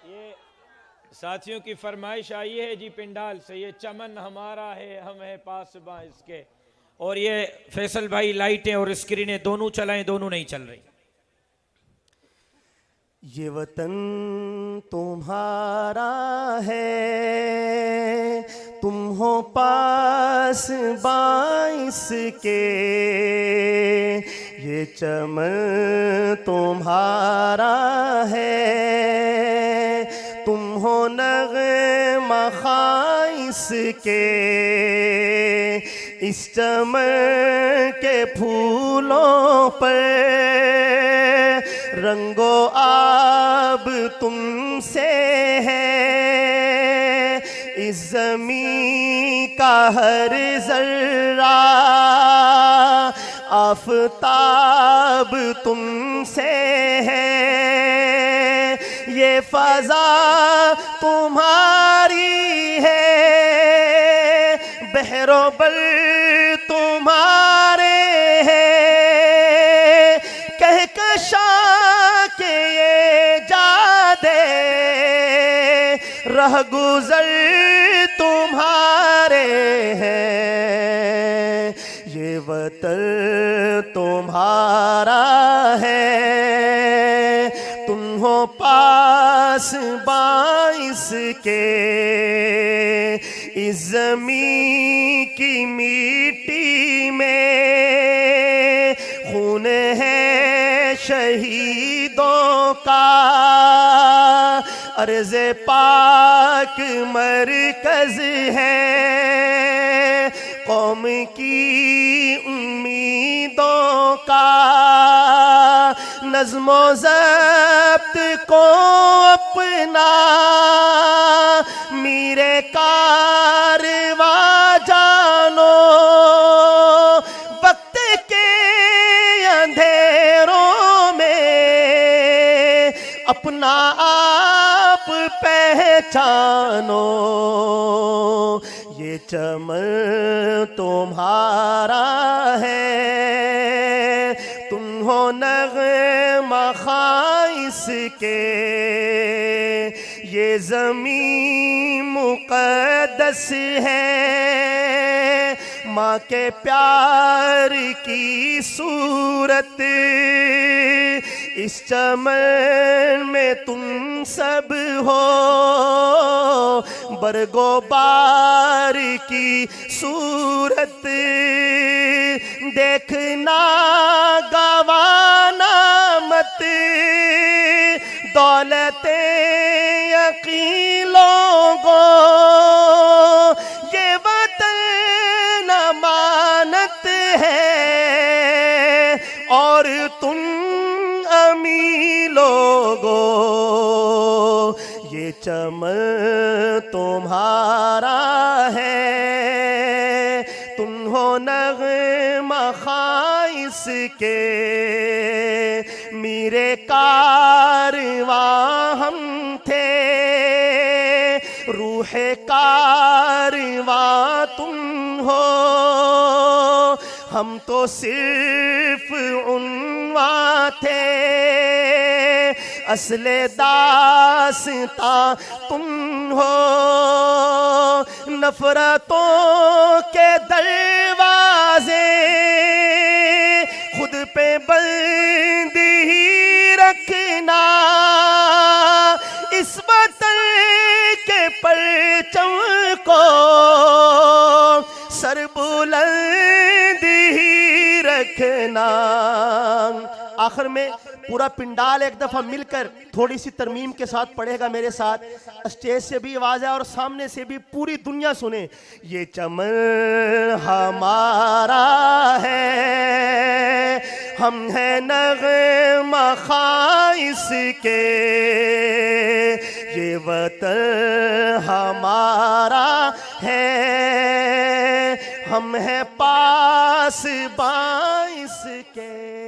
یہ ساتھیوں کی فرمائش آئی ہے جی پنڈال سے، یہ چمن ہمارا ہے ہم ہیں پاسباں اس کے. اور یہ فیصل بھائی لائٹیں اور اسکرینیں دونوں چلائیں، دونوں نہیں چل رہی. یہ وطن تمہارا ہے، تم ہو پاس باعث کے. یہ چمن تمہارا ہے، تم ہو نغمہ خائص کے. اس چمن کے پھولوں پر رنگ و آب تم سے ہے. اس زمین کا ہر ذرہ آفتاب تم سے ہے. یہ فضا تمہاری ہے، بحر و بر تمہارے ہیں. کہکشاں کے یہ جادے رہ گزر تمہارے ہیں. یہ وطن تمہارا ہے، تم ہو پاس باعث کے. اس زمین کی مٹی میں خون ہے شہیدوں کا. ارض پاک مرکز ہے قوم کی امیدوں کا. نظم و ضبط کو اپنا میرے کارواں جانو. وقت کے اندھیروں میں اپنا آپ پہچانو. یہ چمن تمہارا ہے، تم ہو نغمہ خائص کے. یہ زمین مقدس ہے، ماں کے پیار کی صورت. اس چمن میں تم سب ہو برگ و بار کی صورت. دیکھنا گوانا مت دولت یقین لوگو. یہ وطن امانت ہے اور تم امی لوگو. یہ چمن تمہارا ہے، تم ہو نغمہ خائص کے. میرے کارواں ہم تھے، روح کارواں تم ہو. ہم تو صرف عنواں تھے، اصل داستاں تم ہو. نفرتوں کے دروازے خود پہ بند ہی رکھنا. اس وطن کے پرچم کو سر بلند ہی رکھنا. آخر میں پورا پنڈال ایک دفعہ مل کر تھوڑی سی ترمیم کے ساتھ پڑھے گا میرے ساتھ. اسٹیج سے بھی آواز ہے اور سامنے سے بھی پوری دنیا سنے. یہ چمن ہمارا ہے، ہم ہیں نغمہ خائص کے. یہ وطن ہمارا ہے، ہم ہیں پاس باعث کے.